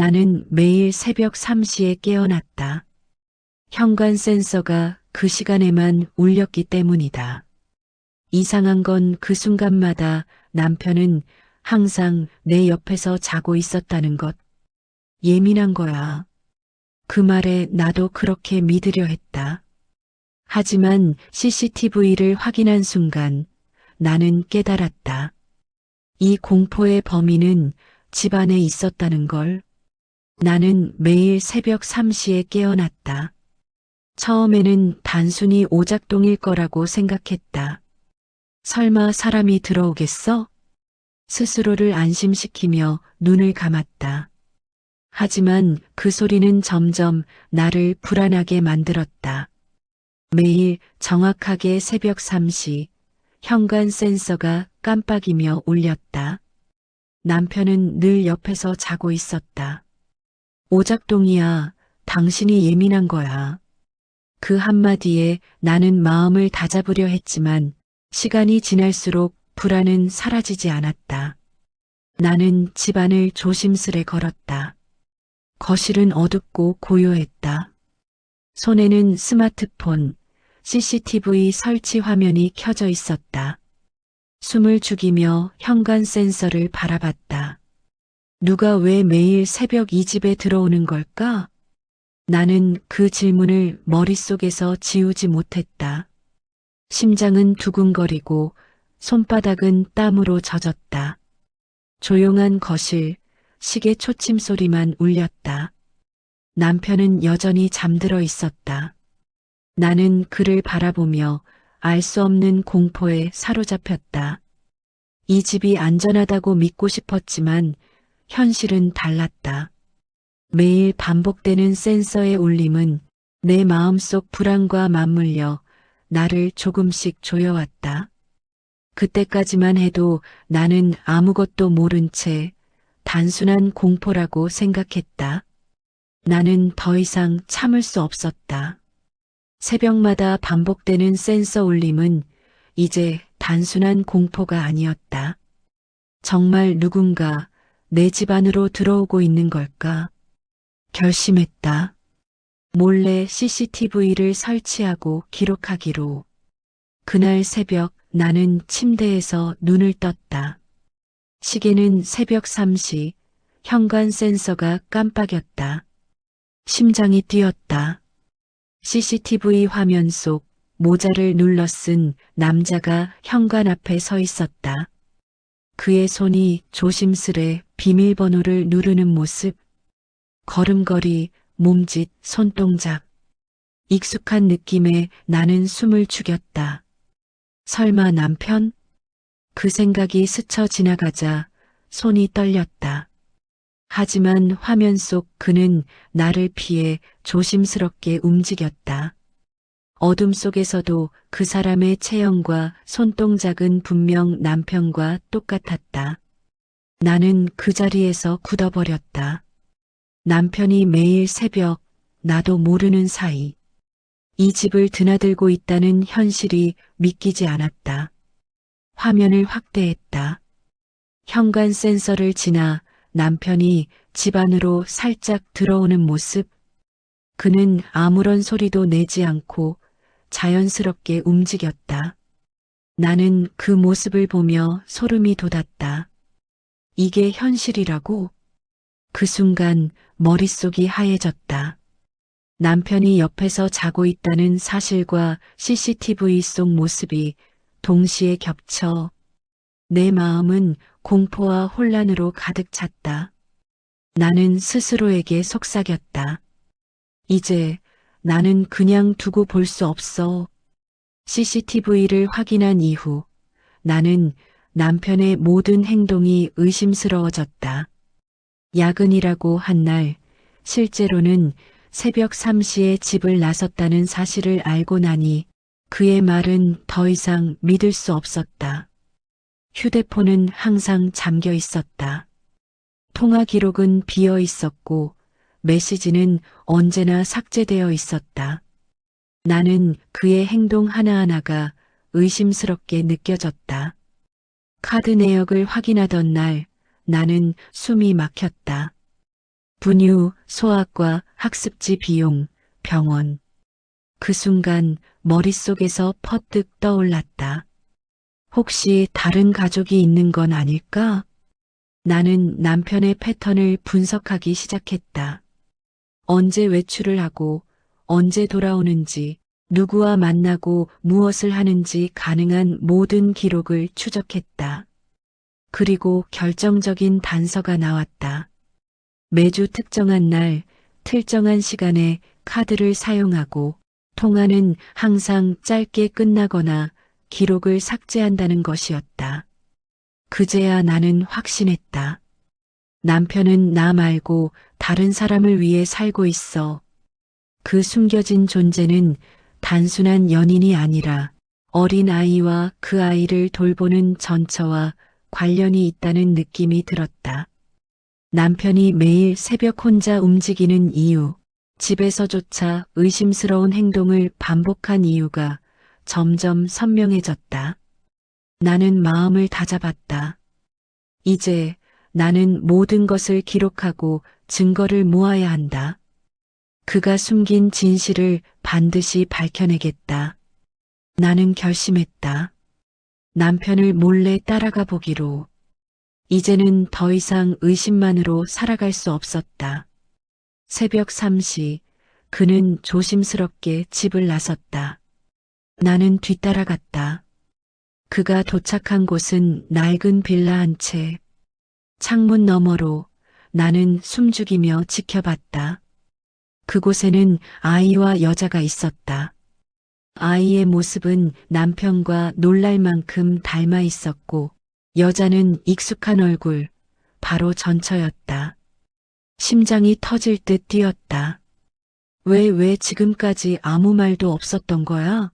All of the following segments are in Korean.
나는 매일 새벽 3시에 깨어났다. 현관 센서가 그 시간에만 울렸기 때문이다. 이상한 건 그 순간마다 남편은 항상 내 옆에서 자고 있었다는 것. 예민한 거야. 그 말에 나도 그렇게 믿으려 했다. 하지만 CCTV를 확인한 순간 나는 깨달았다. 이 공포의 범인은 집 안에 있었다는 걸. 나는 매일 새벽 3시에 깨어났다. 처음에는 단순히 오작동일 거라고 생각했다. 설마 사람이 들어오겠어? 스스로를 안심시키며 눈을 감았다. 하지만 그 소리는 점점 나를 불안하게 만들었다. 매일 정확하게 새벽 3시 현관 센서가 깜빡이며 울렸다. 남편은 늘 옆에서 자고 있었다. 오작동이야. 당신이 예민한 거야. 그 한마디에 나는 마음을 다잡으려 했지만 시간이 지날수록 불안은 사라지지 않았다. 나는 집안을 조심스레 걸었다. 거실은 어둡고 고요했다. 손에는 스마트폰, CCTV 설치 화면이 켜져 있었다. 숨을 죽이며 현관 센서를 바라봤다. 누가 왜 매일 새벽 이 집에 들어오는 걸까? 나는 그 질문을 머릿속에서 지우지 못했다. 심장은 두근거리고 손바닥은 땀으로 젖었다. 조용한 거실, 시계 초침 소리만 울렸다. 남편은 여전히 잠들어 있었다. 나는 그를 바라보며 알 수 없는 공포에 사로잡혔다. 이 집이 안전하다고 믿고 싶었지만 현실은 달랐다. 매일 반복되는 센서의 울림은 내 마음속 불안과 맞물려 나를 조금씩 조여왔다. 그때까지만 해도 나는 아무것도 모른 채 단순한 공포라고 생각했다. 나는 더 이상 참을 수 없었다. 새벽마다 반복되는 센서 울림은 이제 단순한 공포가 아니었다. 정말 누군가 내 집 안으로 들어오고 있는 걸까? 결심했다. 몰래 CCTV를 설치하고 기록하기로. 그날 새벽 나는 침대에서 눈을 떴다. 시계는 새벽 3시, 현관 센서가 깜빡였다. 심장이 뛰었다. CCTV 화면 속 모자를 눌러 쓴 남자가 현관 앞에 서 있었다. 그의 손이 조심스레 비밀번호를 누르는 모습, 걸음걸이, 몸짓, 손동작. 익숙한 느낌에 나는 숨을 죽였다. 설마 남편? 그 생각이 스쳐 지나가자 손이 떨렸다. 하지만 화면 속 그는 나를 피해 조심스럽게 움직였다. 어둠 속에서도 그 사람의 체형과 손동작은 분명 남편과 똑같았다. 나는 그 자리에서 굳어버렸다. 남편이 매일 새벽 나도 모르는 사이 이 집을 드나들고 있다는 현실이 믿기지 않았다. 화면을 확대했다. 현관 센서를 지나 남편이 집 안으로 살짝 들어오는 모습. 그는 아무런 소리도 내지 않고 자연스럽게 움직였다. 나는 그 모습을 보며 소름이 돋았다. 이게 현실이라고? 그 순간 머릿속이 하얘졌다. 남편이 옆에서 자고 있다는 사실과 CCTV 속 모습이 동시에 겹쳐 내 마음은 공포와 혼란으로 가득 찼다. 나는 스스로에게 속삭였다. 이제 나는 그냥 두고 볼 수 없어. CCTV를 확인한 이후 나는 남편의 모든 행동이 의심스러워졌다. 야근이라고 한 날, 실제로는 새벽 3시에 집을 나섰다는 사실을 알고 나니 그의 말은 더 이상 믿을 수 없었다. 휴대폰은 항상 잠겨 있었다. 통화 기록은 비어 있었고 메시지는 언제나 삭제되어 있었다. 나는 그의 행동 하나하나가 의심스럽게 느껴졌다. 카드 내역을 확인하던 날 나는 숨이 막혔다. 분유, 소아과, 학습지 비용, 병원. 그 순간 머릿속에서 퍼뜩 떠올랐다. 혹시 다른 가족이 있는 건 아닐까? 나는 남편의 패턴을 분석하기 시작했다. 언제 외출을 하고, 언제 돌아오는지, 누구와 만나고 무엇을 하는지 가능한 모든 기록을 추적했다. 그리고 결정적인 단서가 나왔다. 매주 특정한 날, 특정한 시간에 카드를 사용하고 통화는 항상 짧게 끝나거나 기록을 삭제한다는 것이었다. 그제야 나는 확신했다. 남편은 나 말고 다른 사람을 위해 살고 있어. 그 숨겨진 존재는 단순한 연인이 아니라 어린 아이와 그 아이를 돌보는 전처와 관련이 있다는 느낌이 들었다. 남편이 매일 새벽 혼자 움직이는 이유, 집에서조차 의심스러운 행동을 반복한 이유가 점점 선명해졌다. 나는 마음을 다잡았다. 이제 나는 모든 것을 기록하고 증거를 모아야 한다. 그가 숨긴 진실을 반드시 밝혀내겠다. 나는 결심했다. 남편을 몰래 따라가 보기로. 이제는 더 이상 의심만으로 살아갈 수 없었다. 새벽 3시, 그는 조심스럽게 집을 나섰다. 나는 뒤따라갔다. 그가 도착한 곳은 낡은 빌라 한 채. 창문 너머로 나는 숨죽이며 지켜봤다. 그곳에는 아이와 여자가 있었다. 아이의 모습은 남편과 놀랄 만큼 닮아 있었고, 여자는 익숙한 얼굴, 바로 전처였다. 심장이 터질 듯 뛰었다. 왜 지금까지 아무 말도 없었던 거야?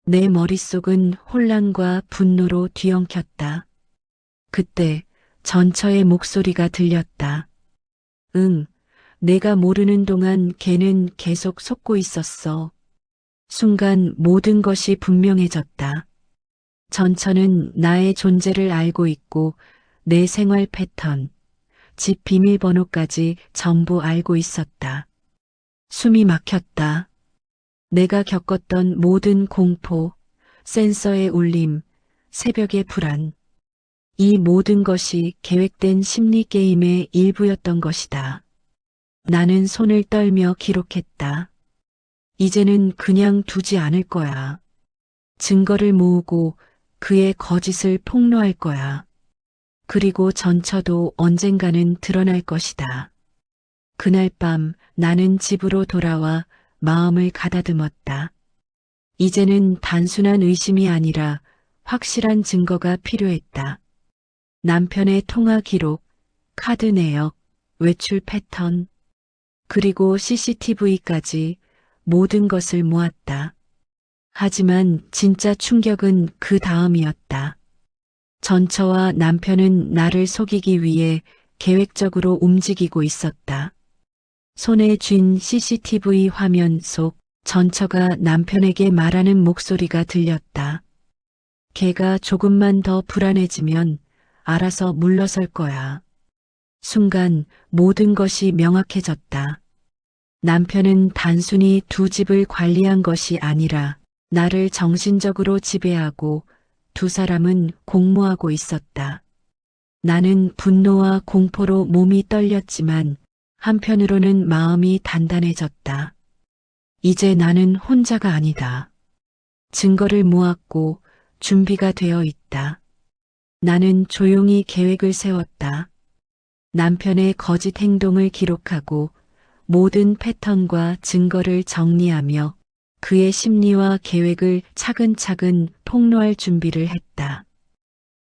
내 머릿속은 혼란과 분노로 뒤엉켰다. 그때 전처의 목소리가 들렸다. 응, 내가 모르는 동안 걔는 계속 속고 있었어. 순간 모든 것이 분명해졌다. 전처는 나의 존재를 알고 있고 내 생활 패턴, 집 비밀번호까지 전부 알고 있었다. 숨이 막혔다. 내가 겪었던 모든 공포, 센서의 울림, 새벽의 불안, 이 모든 것이 계획된 심리 게임의 일부였던 것이다. 나는 손을 떨며 기록했다. 이제는 그냥 두지 않을 거야. 증거를 모으고 그의 거짓을 폭로할 거야. 그리고 전처도 언젠가는 드러날 것이다. 그날 밤 나는 집으로 돌아와 마음을 가다듬었다. 이제는 단순한 의심이 아니라 확실한 증거가 필요했다. 남편의 통화 기록, 카드 내역, 외출 패턴, 그리고 CCTV까지 모든 것을 모았다. 하지만 진짜 충격은 그 다음이었다. 전처와 남편은 나를 속이기 위해 계획적으로 움직이고 있었다. 손에 쥔 CCTV 화면 속 전처가 남편에게 말하는 목소리가 들렸다. 걔가 조금만 더 불안해지면 알아서 물러설 거야. 순간 모든 것이 명확해졌다. 남편은 단순히 두 집을 관리한 것이 아니라 나를 정신적으로 지배하고 두 사람은 공모하고 있었다. 나는 분노와 공포로 몸이 떨렸지만 한편으로는 마음이 단단해졌다. 이제 나는 혼자가 아니다. 증거를 모았고 준비가 되어 있다. 나는 조용히 계획을 세웠다. 남편의 거짓 행동을 기록하고 모든 패턴과 증거를 정리하며 그의 심리와 계획을 차근차근 폭로할 준비를 했다.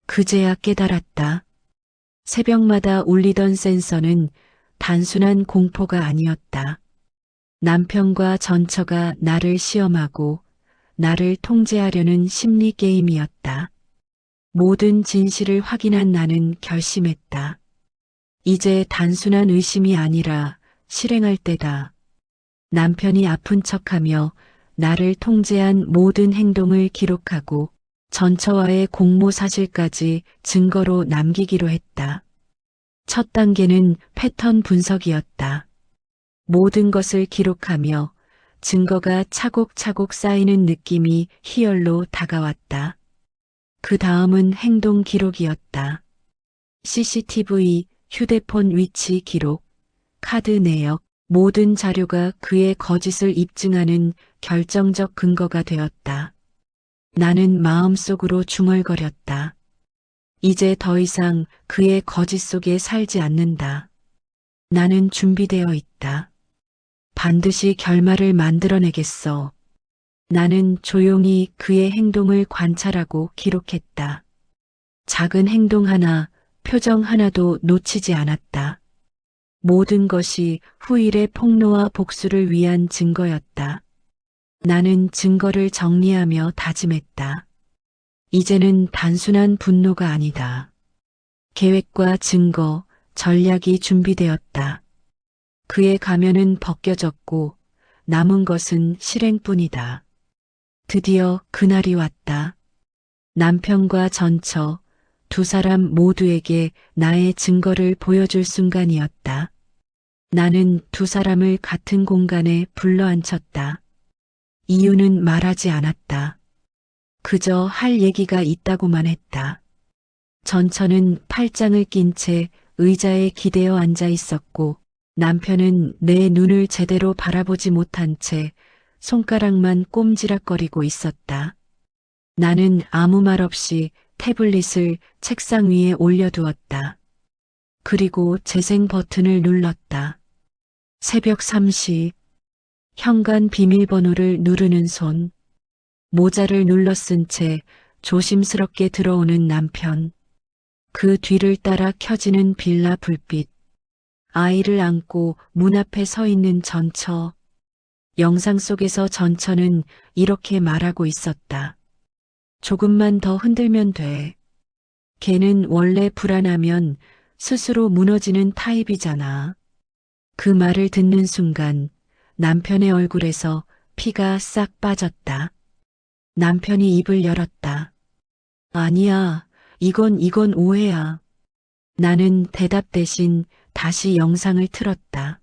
그제야 깨달았다. 새벽마다 울리던 센서는 단순한 공포가 아니었다. 남편과 전처가 나를 시험하고 나를 통제하려는 심리 게임이었다. 모든 진실을 확인한 나는 결심했다. 이제 단순한 의심이 아니라 실행할 때다. 남편이 아픈 척하며 나를 통제한 모든 행동을 기록하고 전처와의 공모 사실까지 증거로 남기기로 했다. 첫 단계는 패턴 분석이었다. 모든 것을 기록하며 증거가 차곡차곡 쌓이는 느낌이 희열로 다가왔다. 그 다음은 행동 기록이었다. CCTV, 휴대폰 위치 기록, 카드 내역, 모든 자료가 그의 거짓을 입증하는 결정적 근거가 되었다. 나는 마음속으로 중얼거렸다. 이제 더 이상 그의 거짓 속에 살지 않는다. 나는 준비되어 있다. 반드시 결말을 만들어내겠어. 나는 조용히 그의 행동을 관찰하고 기록했다. 작은 행동 하나, 표정 하나도 놓치지 않았다. 모든 것이 후일의 폭로와 복수를 위한 증거였다. 나는 증거를 정리하며 다짐했다. 이제는 단순한 분노가 아니다. 계획과 증거, 전략이 준비되었다. 그의 가면은 벗겨졌고 남은 것은 실행뿐이다. 드디어 그날이 왔다. 남편과 전처, 두 사람 모두에게 나의 증거를 보여줄 순간이었다. 나는 두 사람을 같은 공간에 불러앉혔다. 이유는 말하지 않았다. 그저 할 얘기가 있다고만 했다. 전처는 팔짱을 낀 채 의자에 기대어 앉아 있었고 남편은 내 눈을 제대로 바라보지 못한 채 손가락만 꼼지락거리고 있었다. 나는 아무 말 없이 태블릿을 책상 위에 올려두었다. 그리고 재생 버튼을 눌렀다. 새벽 3시, 현관 비밀번호를 누르는 손, 모자를 눌러 쓴 채 조심스럽게 들어오는 남편, 그 뒤를 따라 켜지는 빌라 불빛, 아이를 안고 문 앞에 서 있는 전처. 영상 속에서 전처는 이렇게 말하고 있었다. 조금만 더 흔들면 돼. 걔는 원래 불안하면 스스로 무너지는 타입이잖아. 그 말을 듣는 순간 남편의 얼굴에서 피가 싹 빠졌다. 남편이 입을 열었다. 아니야, 이건 오해야. 나는 대답 대신 다시 영상을 틀었다.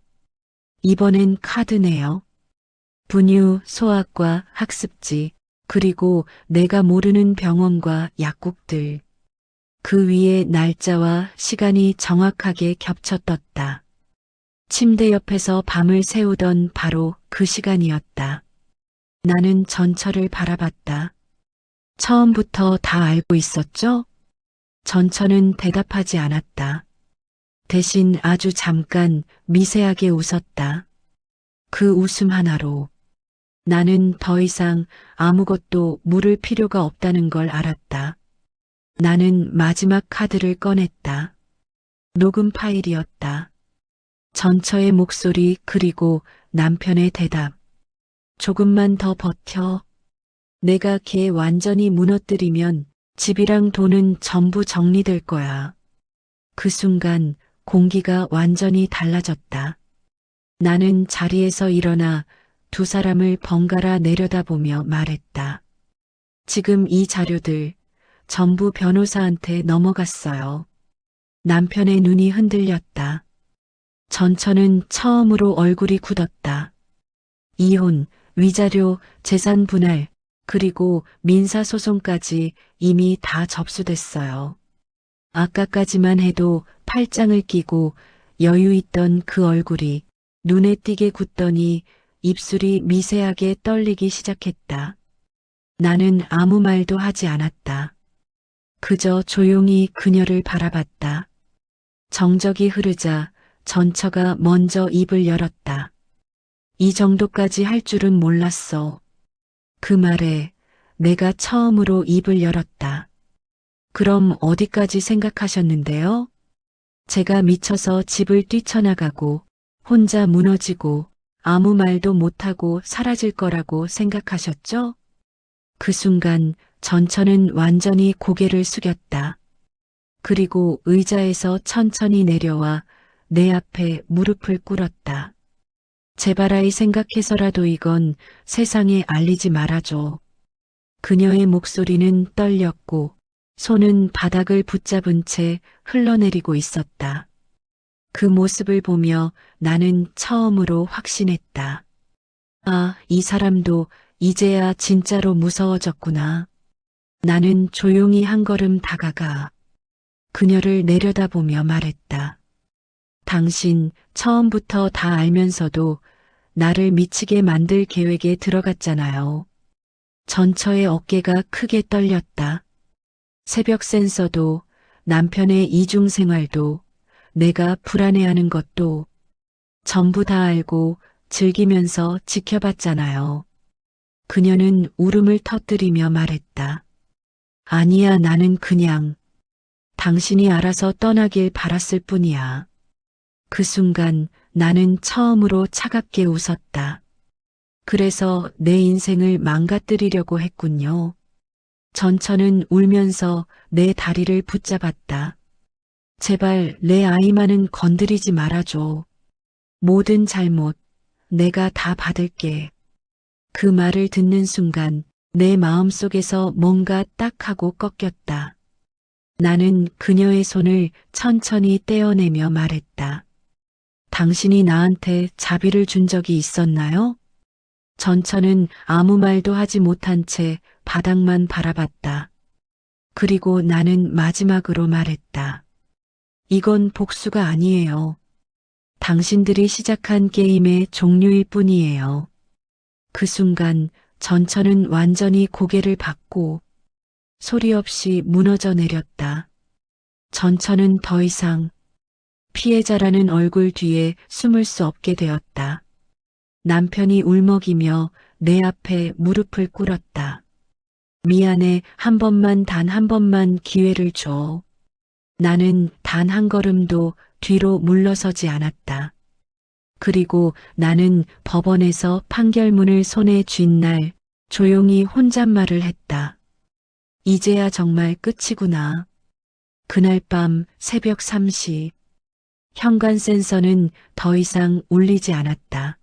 이번엔 카드네요. 분유, 소아과, 학습지, 그리고 내가 모르는 병원과 약국들. 그 위에 날짜와 시간이 정확하게 겹쳐 떴다. 침대 옆에서 밤을 새우던 바로 그 시간이었다. 나는 전처를 바라봤다. 처음부터 다 알고 있었죠? 전처는 대답하지 않았다. 대신 아주 잠깐 미세하게 웃었다. 그 웃음 하나로 나는 더 이상 아무것도 물을 필요가 없다는 걸 알았다. 나는 마지막 카드를 꺼냈다. 녹음 파일이었다. 전처의 목소리 그리고 남편의 대답. 조금만 더 버텨. 내가 걔 완전히 무너뜨리면 집이랑 돈은 전부 정리될 거야. 그 순간 공기가 완전히 달라졌다. 나는 자리에서 일어나 두 사람을 번갈아 내려다보며 말했다. 지금 이 자료들 전부 변호사한테 넘어갔어요. 남편의 눈이 흔들렸다. 전처는 처음으로 얼굴이 굳었다. 이혼, 위자료, 재산 분할, 그리고 민사소송까지 이미 다 접수됐어요. 아까까지만 해도 팔짱을 끼고 여유 있던 그 얼굴이 눈에 띄게 굳더니 입술이 미세하게 떨리기 시작했다. 나는 아무 말도 하지 않았다. 그저 조용히 그녀를 바라봤다. 정적이 흐르자 전처가 먼저 입을 열었다. 이 정도까지 할 줄은 몰랐어. 그 말에 내가 처음으로 입을 열었다. 그럼 어디까지 생각하셨는데요? 제가 미쳐서 집을 뛰쳐나가고 혼자 무너지고 아무 말도 못하고 사라질 거라고 생각하셨죠? 그 순간 전처는 완전히 고개를 숙였다. 그리고 의자에서 천천히 내려와 내 앞에 무릎을 꿇었다. 제발아이 생각해서라도 이건 세상에 알리지 말아줘. 그녀의 목소리는 떨렸고 손은 바닥을 붙잡은 채 흘러내리고 있었다. 그 모습을 보며 나는 처음으로 확신했다. 아, 이 사람도 이제야 진짜로 무서워졌구나. 나는 조용히 한 걸음 다가가 그녀를 내려다보며 말했다. 당신 처음부터 다 알면서도 나를 미치게 만들 계획에 들어갔잖아요. 전처의 어깨가 크게 떨렸다. 새벽 센서도 남편의 이중 생활도 내가 불안해하는 것도 전부 다 알고 즐기면서 지켜봤잖아요. 그녀는 울음을 터뜨리며 말했다. 아니야, 나는 그냥 당신이 알아서 떠나길 바랐을 뿐이야. 그 순간 나는 처음으로 차갑게 웃었다. 그래서 내 인생을 망가뜨리려고 했군요. 전처는 울면서 내 다리를 붙잡았다. 제발 내 아이만은 건드리지 말아줘. 모든 잘못 내가 다 받을게. 그 말을 듣는 순간 내 마음속에서 뭔가 딱하고 꺾였다. 나는 그녀의 손을 천천히 떼어내며 말했다. 당신이 나한테 자비를 준 적이 있었나요? 전처는 아무 말도 하지 못한 채 바닥만 바라봤다. 그리고 나는 마지막으로 말했다. 이건 복수가 아니에요. 당신들이 시작한 게임의 종류일 뿐이에요. 그 순간 전처는 완전히 고개를 받고 소리 없이 무너져 내렸다. 전처는 더 이상 피해자라는 얼굴 뒤에 숨을 수 없게 되었다. 남편이 울먹이며 내 앞에 무릎을 꿇었다. 미안해, 한 번만, 단 한 번만 기회를 줘. 나는 단 한 걸음도 뒤로 물러서지 않았다. 그리고 나는 법원에서 판결문을 손에 쥔 날 조용히 혼잣말을 했다. 이제야 정말 끝이구나. 그날 밤 새벽 3시 현관 센서는 더 이상 울리지 않았다.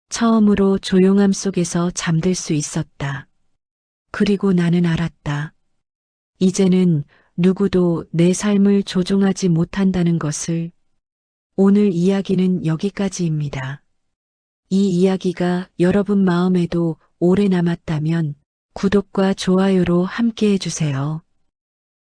처음으로 조용함 속에서 잠들 수 있었다. 그리고 나는 알았다. 이제는 누구도 내 삶을 조종하지 못한다는 것을. 오늘 이야기는 여기까지입니다. 이 이야기가 여러분 마음에도 오래 남았다면 구독과 좋아요로 함께 해주세요.